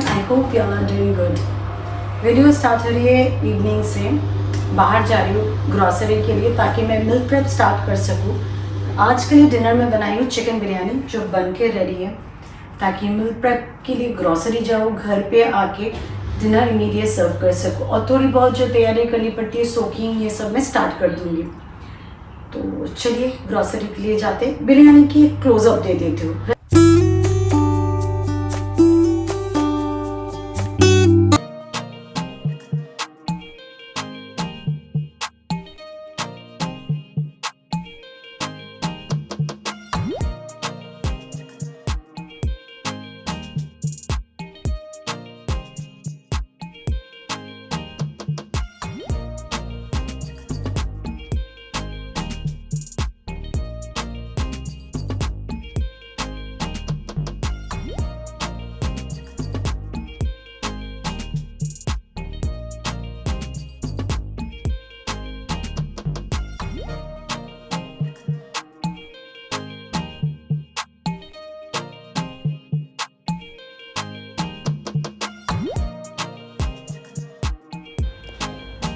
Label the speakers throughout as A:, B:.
A: Everyone, I hope you are doing good. Video start हो रही है इवनिंग से। बाहर जा रही हूँ ग्रॉसरी के लिए ताकि मैं मील प्रेप स्टार्ट कर सकूँ। आज के लिए डिनर में बनाई हूँ चिकन बिरयानी जो बन के रेडी है, ताकि मील प्रेप के लिए ग्रॉसरी जाऊँ, घर पे आके डिनर इमीडिएट सर्व कर सकूँ। और थोड़ी बहुत जो तैयारी करनी पड़ती है, सोकिंग, ये सब मैं स्टार्ट कर दूँगी। तो चलिए ग्रॉसरी के लिए जाते, बिरयानी की क्लोजअप दे देती हूँ।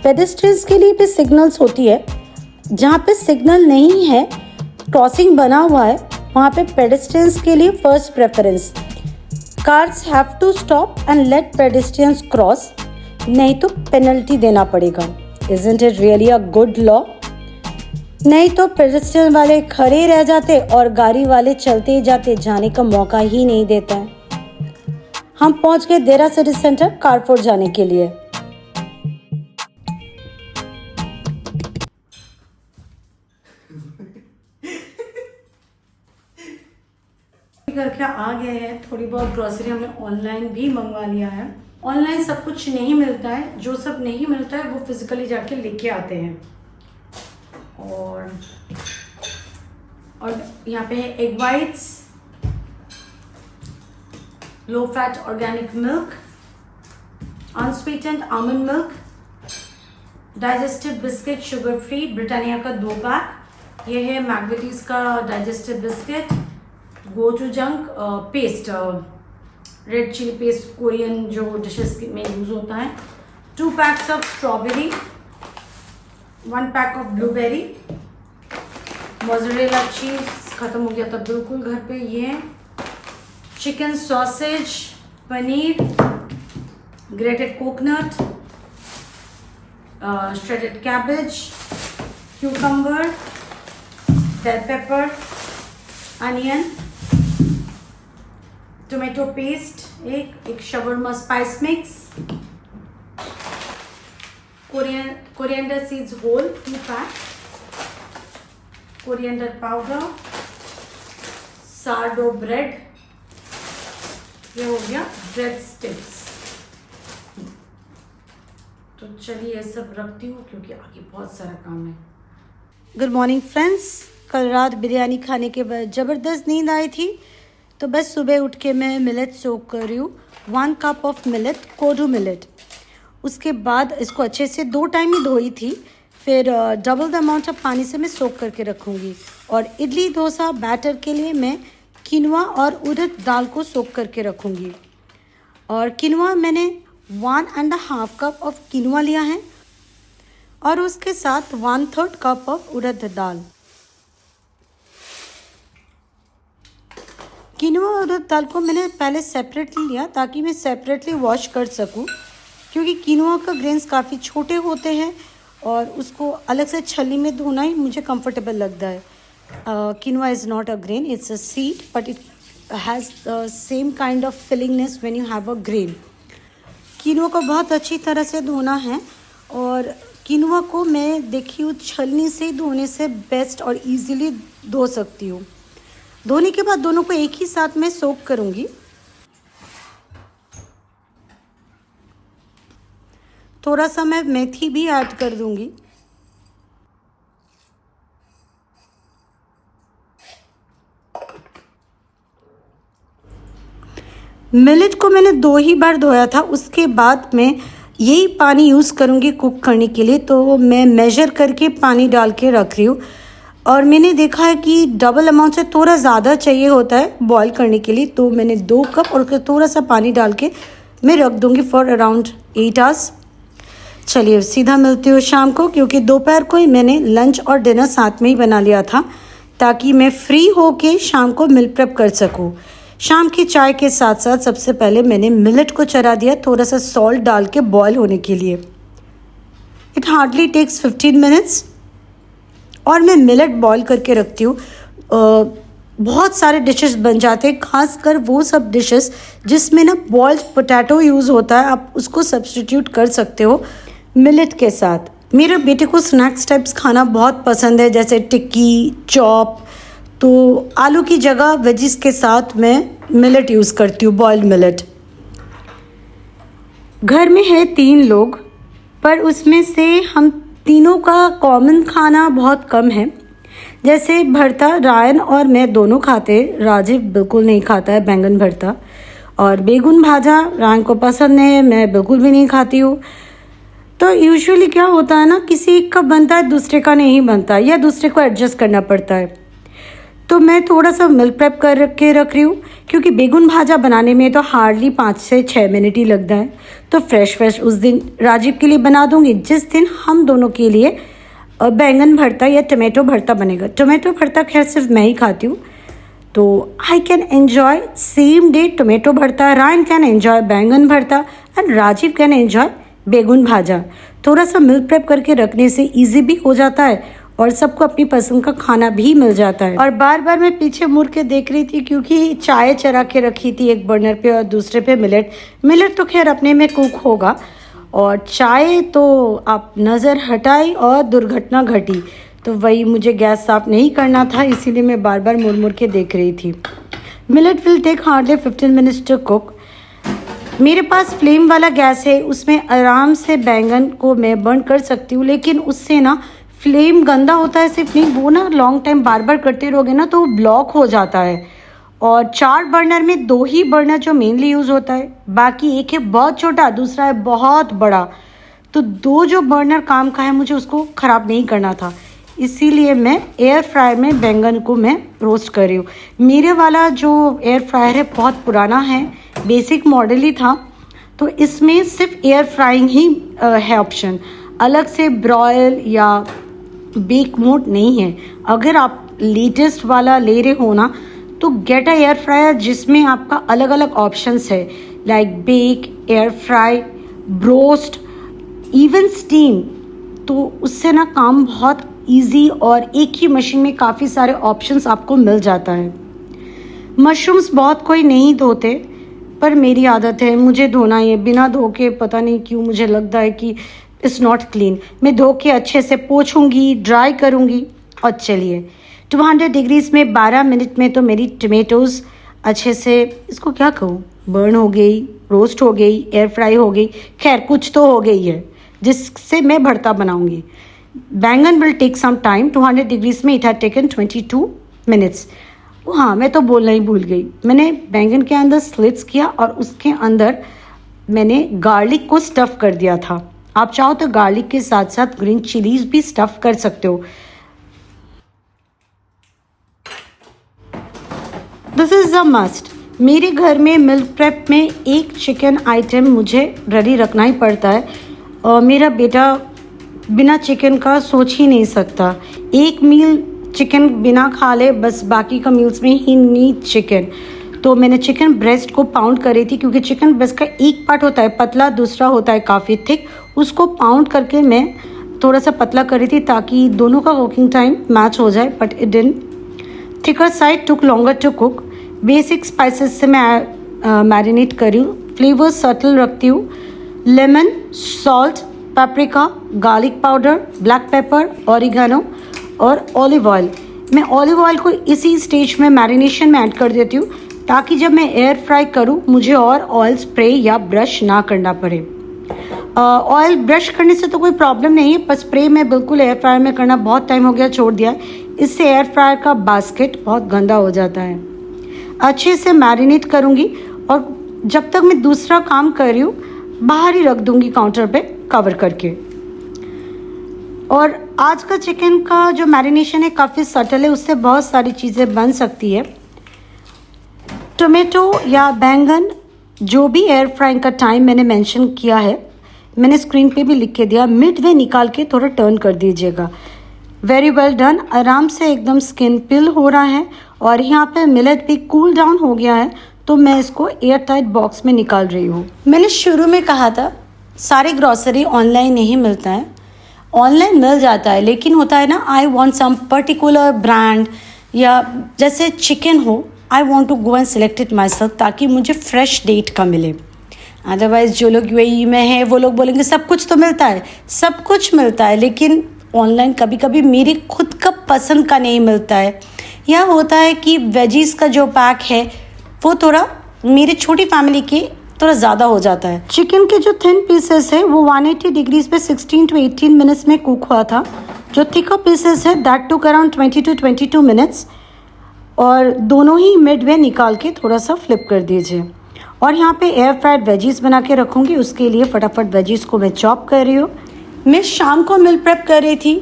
A: पेडेस्ट्रियंस के लिए भी सिग्नल्स होती है। जहाँ पे सिग्नल नहीं है, क्रॉसिंग बना हुआ है, वहाँ पे पेडेस्ट्रियंस के लिए first preference. Cars have to stop and let pedestrians cross, नहीं तो पेनल्टी देना पड़ेगा। Isn't it really a good law? नहीं तो पेडेस्ट्रियन वाले खड़े रह जाते और गाड़ी वाले चलते ही जाते, जाने का मौका ही नहीं देता है। हम पहुँच गए देरा सिटी सेंटर कारफोर जाने के लिए। करके आ गए हैं। थोड़ी बहुत ग्रॉसरी हमने ऑनलाइन भी मंगवा लिया है। ऑनलाइन सब कुछ नहीं मिलता है, जो सब नहीं मिलता है वो फिजिकली जाके लेके आते हैं। और यहाँ पे है egg whites, low fat organic milk, unsweetened almond milk, digestive biscuit sugar free Britannia का 2 पैक। ये है मैग्विटीज का digestive biscuit, gochujang paste, red chilli paste, Korean जो डिशेस में यूज होता है। 2 packs of strawberry, 1 pack of blueberry, mozzarella cheese खत्म हो गया था बिल्कुल घर पे। ये chicken sausage, paneer, grated coconut, shredded cabbage, cucumber, bell pepper, onion, tomato paste, एक shawarma spice mix, coriander seeds whole 2 pack, coriander powder, sourdough bread, ये हो गया ब्रेड स्टिक्स। तो चलिए ये सब रखती हूँ क्योंकि आगे बहुत सारा काम है। Good morning friends. कल रात बिरयानी खाने के बाद ज़बरदस्त नींद आई थी, तो बस सुबह उठ के मैं मिलेट सोक कर रही हूँ। 1 कप ऑफ मिलेट, कोडू मिलेट। उसके बाद इसको अच्छे से 2 टाइम ही धोई थी, फिर डबल द अमाउंट ऑफ पानी से मैं सोक करके रखूँगी। और इडली डोसा बैटर के लिए मैं किनवा और उड़द दाल को सोक करके रखूँगी। और किनवा मैंने 1.5 कप ऑफ किनवा लिया है और उसके साथ 1/3 कप ऑफ उड़द दाल। किनवा और उड़द दाल को मैंने पहले सेपरेटली लिया ताकि मैं सेपरेटली वॉश कर सकूं, क्योंकि किनवा का ग्रेन्स काफ़ी छोटे होते हैं और उसको अलग से छलनी में धोना ही मुझे कंफर्टेबल लगता है। Quinoa is not a grain, it's a seed, but it has the same kind of fillingness when you have a grain. Quinoa को बहुत अच्छी तरह से धोना है और किनवा को मैं देखी हूँ छलनी से धोने से बेस्ट और इजीली धो सकती हूँ। धोने के बाद दोनों को एक ही साथ में सोक करूँगी। थोड़ा सा मैं मेथी भी ऐड कर दूँगी। मिलेट को मैंने 2 ही बार धोया था, उसके बाद मैं यही पानी यूज़ करूँगी कुक करने के लिए। तो मैं मेजर करके पानी डाल के रख रही हूँ और मैंने देखा है कि डबल अमाउंट से थोड़ा ज़्यादा चाहिए होता है बॉईल करने के लिए, तो मैंने 2 कप और थोड़ा सा पानी डाल के मैं रख दूँगी फॉर अराउंड 8 आवर्स। चलिए सीधा मिलती हूँ शाम को, क्योंकि दोपहर को ही मैंने लंच और डिनर साथ में ही बना लिया था ताकि मैं फ्री होके शाम को मील प्रेप कर सकूँ। शाम की चाय के साथ साथ सबसे पहले मैंने मिलेट को चढ़ा दिया थोड़ा सा सॉल्ट डाल के बॉयल होने के लिए। इट हार्डली टेक्स 15 मिनट्स और मैं मिलेट बॉयल करके रखती हूँ। बहुत सारे डिशेस बन जाते हैं, खासकर वो सब डिशेस जिसमें ना बॉइल्ड पोटैटो यूज़ होता है, आप उसको सब्स्टिट्यूट कर सकते हो मिलेट के साथ। मेरे बेटे को स्नैक्स टाइप्स खाना बहुत पसंद है, जैसे टिक्की, चॉप, तो आलू की जगह वेजिस के साथ मैं मिलेट यूज़ करती हूँ, बॉइल्ड मिलेट। घर में है 3 लोग, पर उसमें से हम तीनों का कॉमन खाना बहुत कम है। जैसे भरता रायन और मैं दोनों खाते, राजीव बिल्कुल नहीं खाता है बैंगन भरता, और बेगुन भाजा रायन को पसंद है, मैं बिल्कुल भी नहीं खाती हूँ। तो यूजुअली क्या होता है ना, किसी का बनता है दूसरे का नहीं बनता, या दूसरे को एडजस्ट करना पड़ता है। तो मैं थोड़ा सा मील प्रेप कर के रख रही हूँ, क्योंकि बेगुन भाजा बनाने में तो हार्डली 5 से 6 मिनट ही लगता है। तो फ्रेश उस दिन राजीव के लिए बना दूँगी, जिस दिन हम दोनों के लिए बैंगन भरता या टमाटो भरता बनेगा। टमाटो भरता खैर सिर्फ मैं ही खाती हूँ, तो I can enjoy same day tomato भरता, रायन कैन एन्जॉय बैंगन भरता एंड राजीव कैन एन्जॉय बेगुन भाजा। थोड़ा सा मील प्रेप करके रखने से इजी भी हो जाता है और सबको अपनी पसंद का खाना भी मिल जाता है। और बार बार मैं पीछे मुड़ के देख रही थी, क्योंकि चाय चढ़ा के रखी थी एक बर्नर पे और दूसरे पे मिलेट तो खैर अपने में कुक होगा, और चाय तो आप नज़र हटाई और दुर्घटना घटी। तो वही मुझे गैस साफ़ नहीं करना था, इसीलिए मैं बार बार मुड़ के देख रही थी। Millet will take hardly 15 minutes to cook. मेरे पास फ्लेम वाला गैस है, उसमें आराम से बैंगन को मैं बर्न कर सकती हूँ, लेकिन उससे ना फ्लेम गंदा होता है। सिर्फ नहीं, वो ना लॉन्ग टाइम बार बार करते रहोगे ना तो वो ब्लॉक हो जाता है। और 4 बर्नर में 2 ही बर्नर जो मेनली यूज़ होता है, बाकी एक है बहुत छोटा, दूसरा है बहुत बड़ा। तो 2 जो बर्नर काम का है, मुझे उसको ख़राब नहीं करना था, इसीलिए मैं एयर फ्रायर में बैंगन को मैं रोस्ट कर रही हूँ। मेरे वाला जो एयर फ्रायर है बहुत पुराना है, बेसिक मॉडल ही था, तो इसमें सिर्फ एयर फ्राइंग ही है ऑप्शन, अलग से ब्रॉयल या बेक मोड नहीं है। अगर आप लेटेस्ट वाला ले रहे हो ना, तो गेट अ एयर फ्रायर जिसमें आपका अलग अलग ऑप्शंस है, like bake, air fry, broast, even steam. तो उससे ना काम बहुत इजी और एक ही मशीन में काफ़ी सारे ऑप्शंस आपको मिल जाता है। मशरूम्स बहुत कोई नहीं धोते, पर मेरी आदत है, मुझे धोना है। बिना धो के पता नहीं क्यों मुझे लगता है कि इट्स नॉट क्लीन। मैं धो के अच्छे से पोंछूंगी, ड्राई करूँगी, और चलिए 200 डिग्रीज में 12 मिनट में तो मेरी टमेटोज़ अच्छे से, इसको क्या कहूँ, बर्न हो गई, रोस्ट हो गई, एयर फ्राई हो गई, खैर कुछ तो हो गई है जिससे मैं भरता बनाऊँगी। Baingan will take some time. 200 degrees में इट हैड टेकन 22 मिनट्स। हाँ, मैं तो बोलना ही भूल गई, मैंने बैंगन के अंदर स्लिट्स किया और उसके अंदर मैंने गार्लिक को स्टफ़ कर दिया था। आप चाहो तो गार्लिक के साथ साथ ग्रीन चिलीज भी स्टफ़ कर सकते हो। This is a must. मेरे घर में मील प्रेप में एक चिकन आइटम मुझे रेडी रखना ही पड़ता है, और मेरा बेटा बिना चिकन का सोच ही नहीं सकता। एक मील चिकन बिना खा ले, बस बाकी का मील्स में ही नीड चिकन। तो मैंने चिकन ब्रेस्ट को पाउंड करी थी, क्योंकि चिकन ब्रेस्ट का एक पार्ट होता है पतला, दूसरा होता है काफ़ी थिक। उसको पाउंड करके मैं थोड़ा सा पतला करी थी ताकि दोनों का कुकिंग टाइम मैच हो जाए, but it didn't. Thicker side took longer to cook. Basic spices से मैं मैरिनेट करी हूँ, फ्लेवर सटल रखती हूँ। Lemon, salt, paprika, garlic powder, black pepper, oregano और ऑलिव ऑयल। मैं ऑलिव ऑयल को इसी स्टेज में मैरिनेशन में ऐड कर देती हूँ, ताकि जब मैं एयर फ्राई करूँ मुझे और ऑयल स्प्रे या ब्रश ना करना पड़े। ऑयल ब्रश करने से तो कोई प्रॉब्लम नहीं है, पर स्प्रे में बिल्कुल एयर फ्रायर में करना बहुत टाइम हो गया, छोड़ दिया है। इससे एयर फ्रायर का बास्केट बहुत गंदा हो जाता है। अच्छे से मैरिनेट करूँगी, और जब तक मैं दूसरा काम कर रही हूँ बाहर ही रख दूँगी काउंटर पे कवर करके। और आज का चिकन का जो मैरिनेशन है काफ़ी सटल है, उससे बहुत सारी चीज़ें बन सकती है। टोमेटो या बैंगन जो भी एयर फ्राइंग का टाइम मैंने मेंशन किया है, मैंने स्क्रीन पे भी लिख के दिया, मिड वे निकाल के थोड़ा टर्न कर दीजिएगा। Very well done. आराम से एकदम स्किन पिल हो रहा है और यहाँ पे मिलेट भी कूल डाउन हो गया है, तो मैं इसको एयर टाइट बॉक्स में निकाल रही हूँ। मैंने शुरू में कहा था सारी ग्रॉसरी ऑनलाइन नहीं मिलता है, ऑनलाइन मिल जाता है, लेकिन होता है ना, I want some particular brand, या जैसे चिकन हो, I want to go and select it myself, ताकि मुझे फ्रेश डेट का मिले। अदरवाइज़ जो लोग यूएई में हैं वो लोग बोलेंगे सब कुछ तो मिलता है, सब कुछ मिलता है, लेकिन ऑनलाइन कभी कभी मेरी खुद का पसंद का नहीं मिलता है। या होता है कि वेजीज़ का जो पैक है वो थोड़ा मेरी छोटी फैमिली के थोड़ा ज़्यादा हो जाता है। चिकन के जो थिन पीसेस है वो 180 डिग्रीज पे 16 to 18 मिनट्स में कुक हुआ था। जो थिकर पीसेस है that took around 20 to 22 minutes, और दोनों ही मिडवे निकाल के थोड़ा सा फ्लिप कर दीजिए। और यहाँ पे एयर फ्राइड वेजीज़ बना के रखूँगी, उसके लिए फटाफट वेजीज़ को मैं चॉप कर रही हूँ। मैं शाम को मील प्रेप कर रही थी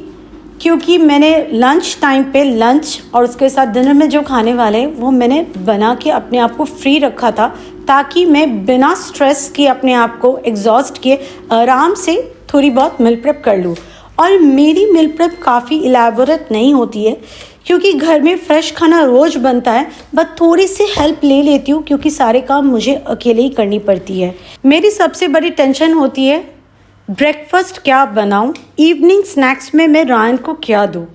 A: क्योंकि मैंने लंच टाइम पे लंच और उसके साथ डिनर में जो खाने वाले वो मैंने बना के अपने आप को फ्री रखा था, ताकि मैं बिना स्ट्रेस के अपने आप को एग्जॉस्ट किए आराम से थोड़ी बहुत मील प्रेप कर लूँ। और मेरी मील प्रेप काफ़ी इलेबोरेट नहीं होती है क्योंकि घर में फ्रेश खाना रोज़ बनता है, बस थोड़ी सी हेल्प ले लेती हूँ क्योंकि सारे काम मुझे अकेले ही करनी पड़ती है। मेरी सबसे बड़ी टेंशन होती है ब्रेकफास्ट क्या बनाऊँ, इवनिंग स्नैक्स में मैं रायन को क्या दूँ।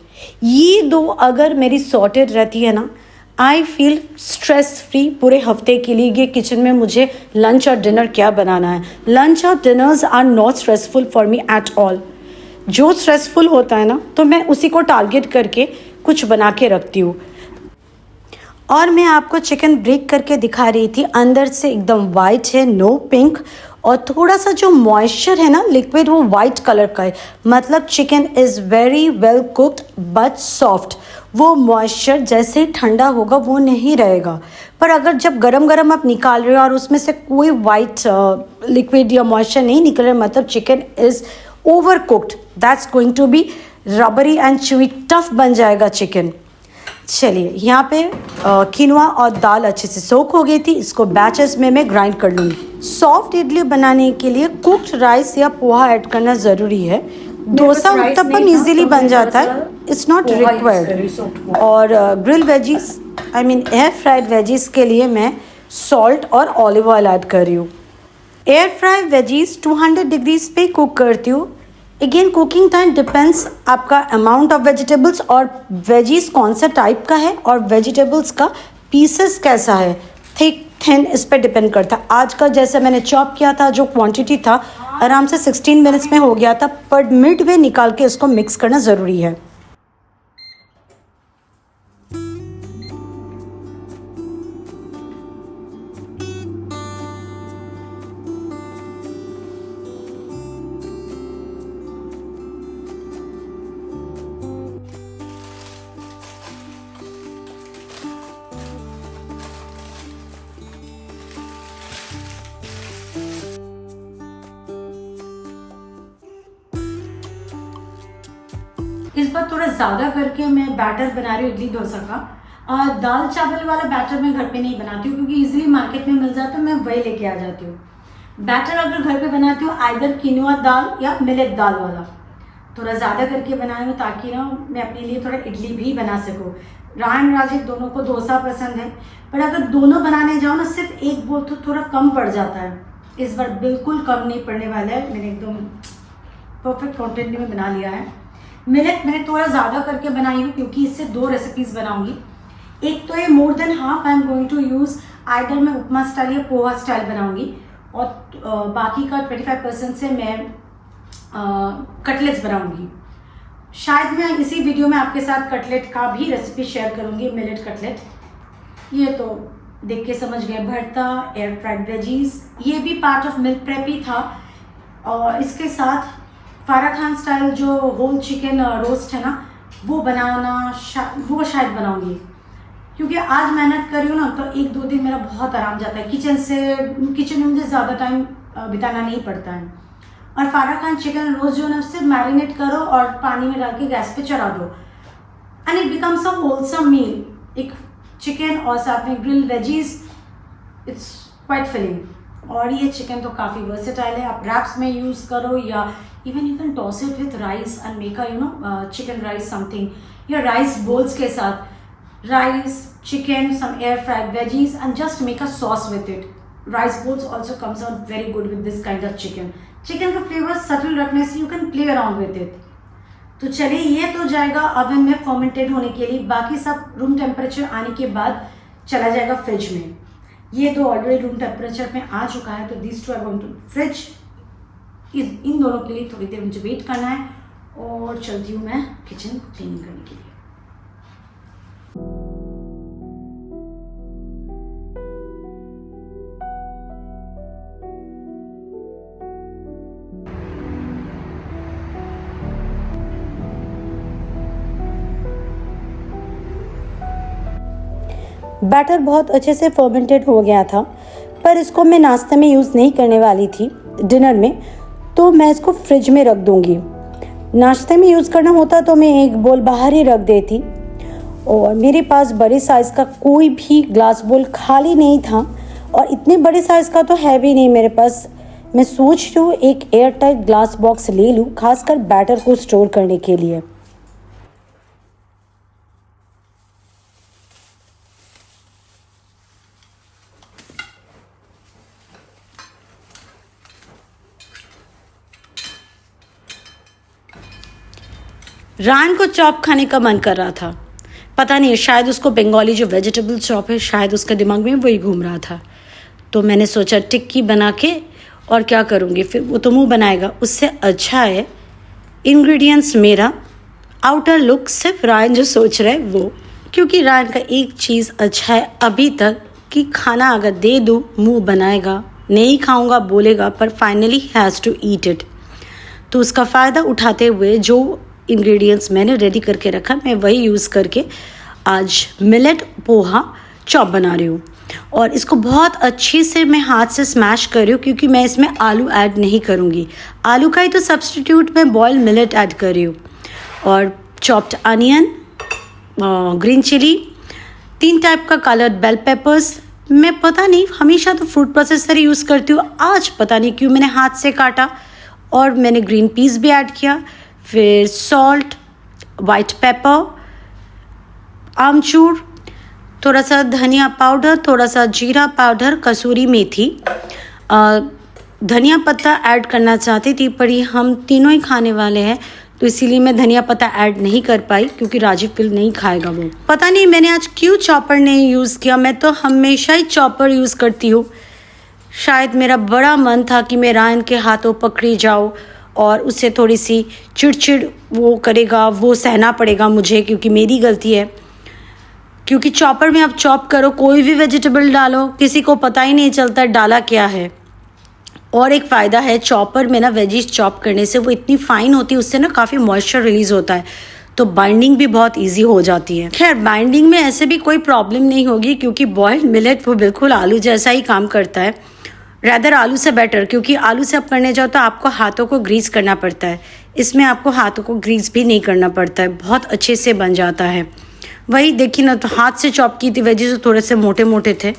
A: ये दो अगर मेरी सॉर्टेड रहती है ना, आई फील स्ट्रेस फ्री पूरे हफ्ते के लिए। ये किचन में मुझे लंच और डिनर क्या बनाना है, लंच और dinners are not stressful for me at all. जो स्ट्रेसफुल होता है ना तो मैं उसी को टारगेट करके कुछ बना के रखती हूँ। और मैं आपको चिकन ब्रेक करके दिखा रही थी, अंदर से एकदम वाइट है, नो पिंक, और थोड़ा सा जो मॉइस्चर है ना लिक्विड वो वाइट कलर का है, मतलब chicken is very well cooked but soft. वो मॉइस्चर जैसे ही ठंडा होगा वो नहीं रहेगा, पर अगर जब गरम गरम आप निकाल रहे हो और उसमें से कोई वाइट लिक्विड या मॉइस्चर नहीं निकल रहा, मतलब chicken is overcooked, that's going to be rubbery and chewy, tough बन जाएगा चिकन। चलिए यहाँ पे किनवा और दाल अच्छे से सोक हो गई थी, इसको बैचेस में मैं ग्राइंड कर लूँगी। सॉफ्ट इडली बनाने के लिए कुक्ड राइस या पोहा ऐड करना ज़रूरी है। डोसा उत्तपम इजीली बन जाता है, इट्स नॉट रिक्वायर्ड। और grill veggies I mean air fried veggies के लिए मैं सॉल्ट और ऑलिव ऑयल ऐड कर रही हूँ। एयर फ्राइड वेजीज 200 डिग्रीज पे कुक करती हूँ। अगेन कुकिंग टाइम डिपेंड्स आपका अमाउंट ऑफ वेजिटेबल्स और वेजीज कौन सा टाइप का है और वेजिटेबल्स का पीसेस कैसा है, थिक थिन, इस पर डिपेंड करता है। आज का जैसे मैंने चॉप किया था, जो क्वांटिटी था आराम से 16 मिनट्स में हो गया था, पर मिड वे निकाल के इसको मिक्स करना ज़रूरी है। इस बार थोड़ा ज़्यादा करके मैं बैटर बना रही हूँ इडली डोसा का। दाल चावल वाला बैटर मैं घर पे नहीं बनाती हूँ क्योंकि इजीली मार्केट में मिल जाता है, मैं वही लेके आ जाती हूँ। बैटर अगर घर पे बनाती हूँ आइदर किनवा दाल या मिलेट दाल वाला, थोड़ा ज़्यादा करके बनाई हूँ ताकि ना मैं अपने लिए थोड़ा इडली भी बना सकूँ। रायन राजिक दोनों को डोसा पसंद है, पर अगर दोनों बनाने जाओ ना सिर्फ एक बोल तो थोड़ा कम पड़ जाता है। इस बार बिल्कुल कम नहीं पड़ने वाला है, मैंने एकदम परफेक्ट क्वांटिटी में बना लिया है। मिलेट मैंने थोड़ा ज़्यादा करके बनाई हूँ क्योंकि इससे 2 रेसिपीज़ बनाऊंगी। एक तो ये more than half I am going to use either मैं उपमा स्टाइल या पोहा स्टाइल बनाऊंगी, और बाकी का 25% से मैं कटलेट्स बनाऊंगी। शायद मैं इसी वीडियो में आपके साथ कटलेट का भी रेसिपी शेयर करूंगी, मिलेट कटलेट। ये तो देख के समझ गए, भरता, एयर फ्राइड वेजीज, ये भी पार्ट ऑफ मिल प्रेप ही था। और इसके साथ फारा खान स्टाइल जो होल चिकन रोस्ट है ना वो बनाना वो शायद बनाऊंगी, क्योंकि आज मेहनत कर रही हूँ ना तो 1-2 दिन मेरा बहुत आराम जाता है। किचन में मुझे ज़्यादा टाइम बिताना नहीं पड़ता है। और फारा खान चिकन रोस्ट जो है ना उससे मैरिनेट करो और पानी में डाल के गैस पे चढ़ा दो, and it becomes a wholesome meal. एक चिकन और साथ में grill veggies, it's quite filling. और ये चिकन तो काफ़ी वर्सेटाइल है, आप रैप्स में यूज़ करो या even you can toss it with rice and make a chicken rice something, या राइस बोल्स के साथ rice, chicken, some air fried veggies and just make a sauce with it. Rice bowls also comes out very good with this kind of chicken. Chicken का flavour subtle रखने से you can play around with it. तो चलिए ये तो जाएगा oven में fermented होने के लिए, बाकी सब रूम टेम्परेचर आने के बाद चला जाएगा फ्रिज में. ये तो ऑलरेडी रूम टेम्परेचर में आ चुका है, तो this two are going to fridge. इन दोनों के लिए थोड़ी देर मुझे वेट करना है और चलती हूँ मैं किचन क्लीनिंग करने के लिए. बैटर बहुत अच्छे से फर्मेंटेड हो गया था, पर इसको मैं नाश्ते में यूज़ नहीं करने वाली थी, डिनर में, तो मैं इसको फ्रिज में रख दूँगी. नाश्ते में यूज़ करना होता तो मैं एक बोल बाहर ही रख देती, और मेरे पास बड़े साइज़ का कोई भी ग्लास बोल खाली नहीं था, और इतने बड़े साइज़ का तो है भी नहीं मेरे पास. मैं सोच रही हूँ एक एयर टाइट ग्लास बॉक्स ले लूँ, खासकर बैटर को स्टोर करने के लिए. रान को चॉप खाने का मन कर रहा था. पता नहीं, शायद उसको बंगाली जो वेजिटेबल चॉप है, शायद उसके दिमाग में वही घूम रहा था. तो मैंने सोचा टिक्की बना के और क्या करूँगी, फिर वो तो मुँह बनाएगा. उससे अच्छा है इंग्रेडिएंट्स मेरा, आउटर लुक सिर्फ रायन जो सोच रहा है वो. क्योंकि रायन का एक चीज़ अच्छा है अभी तक कि खाना अगर दे दूँ मुँह बनाएगा, नहीं खाऊँगा बोलेगा, पर finally has to eat it. तो उसका फ़ायदा उठाते हुए जो इंग्रेडिएंट्स मैंने रेडी करके रखा, मैं वही यूज़ करके आज मिलेट पोहा चॉप बना रही हूँ. और इसको बहुत अच्छे से मैं हाथ से स्मैश कर रही हूँ, क्योंकि मैं इसमें आलू ऐड नहीं करूँगी. आलू का ही तो सब्स्टिट्यूट मैं बॉइल्ड मिलेट ऐड कर रही हूँ. और chopped onion, green chilli, 3 type का कलर्ड बेल पेपर्स. मैं पता नहीं हमेशा तो फूड प्रोसेसर यूज़ करती हूँ, आज पता नहीं क्यों मैंने हाथ से काटा. और मैंने ग्रीन पीस भी ऐड किया. फिर सॉल्ट, वाइट पेपर, आमचूर, थोड़ा सा धनिया पाउडर, थोड़ा सा जीरा पाउडर, कसूरी मेथी. धनिया पत्ता ऐड करना चाहती थी, पर ये हम तीनों ही खाने वाले हैं, तो इसीलिए मैं धनिया पत्ता ऐड नहीं कर पाई, क्योंकि राजीव फिल नहीं खाएगा वो. पता नहीं मैंने आज क्यों चॉपर नहीं यूज़ किया. मैं तो हमेशा ही चॉपर यूज़ करती हूँ. शायद मेरा बड़ा मन था कि मैं रायन के हाथों पकड़ी जाऊँ और उससे थोड़ी सी चिड़चिड़ वो करेगा, वो सहना पड़ेगा मुझे, क्योंकि मेरी गलती है. क्योंकि चॉपर में आप चॉप करो, कोई भी वेजिटेबल डालो, किसी को पता ही नहीं चलता डाला क्या है. और एक फ़ायदा है चॉपर में ना, वेजीज चॉप करने से वो इतनी फाइन होती है, उससे ना काफ़ी मॉइस्चर रिलीज़ होता है, तो बाइंडिंग भी बहुत ईजी हो जाती है. खैर बाइंडिंग में ऐसे भी कोई प्रॉब्लम नहीं होगी, क्योंकि बॉइल्ड मिलेट वो बिल्कुल आलू जैसा ही काम करता है. रैदर आलू से बेटर, क्योंकि आलू से आप करने जाओ तो आपको हाथों को ग्रीस करना पड़ता है. इसमें आपको हाथों को ग्रीस भी नहीं करना पड़ता है, बहुत अच्छे से बन जाता है. वही देखिए ना, तो हाथ से चॉप की थी वेजीज, तो थोड़े से मोटे मोटे थे.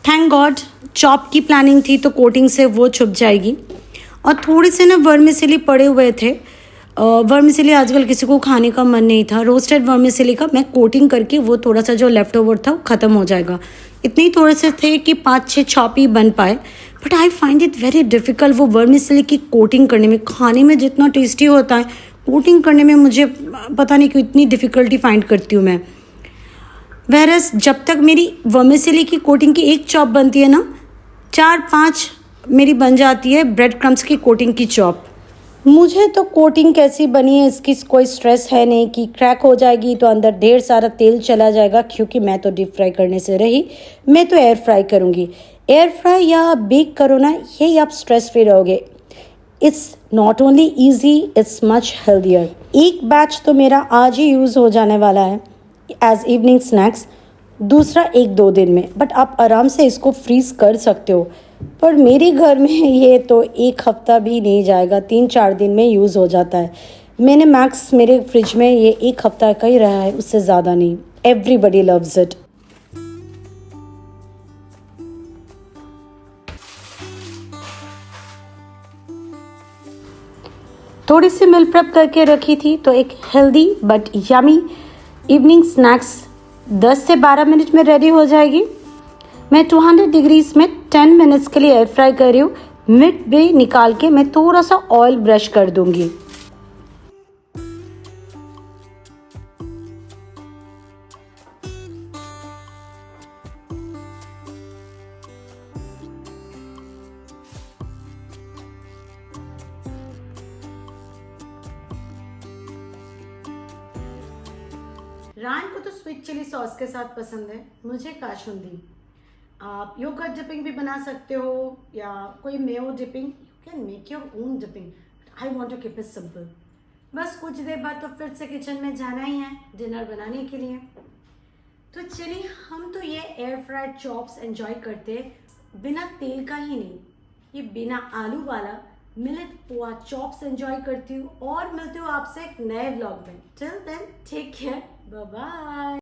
A: थैंक गॉड चॉप की प्लानिंग थी, तो कोटिंग से वो छुप जाएगी. और थोड़े से ना वर्मिसेली पड़े हुए थे. वर्मिसेली आजकल किसी को खाने का मन नहीं था. रोस्टेड वर्मिसेली का मैं कोटिंग करके वो थोड़ा सा जो लेफ्ट ओवर था वो ख़त्म हो जाएगा. इतने ही थोड़े से थे कि 5-6 चॉप ही बन पाए, but I find it very difficult वो वर्मिसेली की कोटिंग करने में. खाने में जितना टेस्टी होता है, कोटिंग करने में मुझे पता नहीं क्यों इतनी डिफ़िकल्टी फाइंड करती हूँ मैं. वैरस जब तक मेरी वर्मिसेली की कोटिंग की एक चॉप बनती है ना, 4-5 मेरी बन जाती है ब्रेड क्रम्स की कोटिंग की चॉप. मुझे तो कोटिंग कैसी बनी है इसकी कोई स्ट्रेस है नहीं कि क्रैक हो जाएगी तो अंदर ढेर सारा तेल चला जाएगा, क्योंकि मैं तो डीप फ्राई करने से रही, मैं तो एयर फ्राई करूँगी. एयर फ्राई या बेक करो ना, यही आप स्ट्रेस फ्री रहोगे. It's not only easy, it's much healthier. एक बैच तो मेरा आज ही यूज़ हो जाने वाला है एज इवनिंग स्नैक्स, दूसरा 1-2 दिन में. बट आप आराम से इसको फ्रीज़ कर सकते हो, पर मेरे घर में ये तो 1 हफ्ता भी नहीं जाएगा, 3-4 दिन में यूज़ हो जाता है. मैंने मैक्स मेरे फ्रिज में ये 1 हफ्ता का ही रहा है, उससे ज़्यादा नहीं. Everybody loves it. थोड़ी सी मील प्रेप करके रखी थी, तो एक healthy but yummy evening snacks 10 से 12 मिनट में रेडी हो जाएगी। मैं 200 डिग्रीज में 10 मिनट्स के लिए एयर फ्राई कर रही हूँ। मिड में निकाल के मैं थोड़ा सा ऑयल ब्रश कर दूंगी। रान को तो स्वीट चिली सॉस के साथ पसंद है, मुझे काशुंदी। आप योगर्ट डिपिंग भी बना सकते हो या कोई mayo dipping, you can make your own dipping. I want to keep it simple. बस कुछ देर बाद तो फिर से किचन में जाना ही है डिनर बनाने के लिए। तो चलिए, हम तो ये एयर फ्राइड चॉप्स एंजॉय करते बिना तेल का ही नहीं, ये बिना आलू वाला मिलेट पोहा चॉप्स एंजॉय करती हूँ। और मिलती हूँ आपसे एक नए व्लॉग में। Till then take care, bye bye.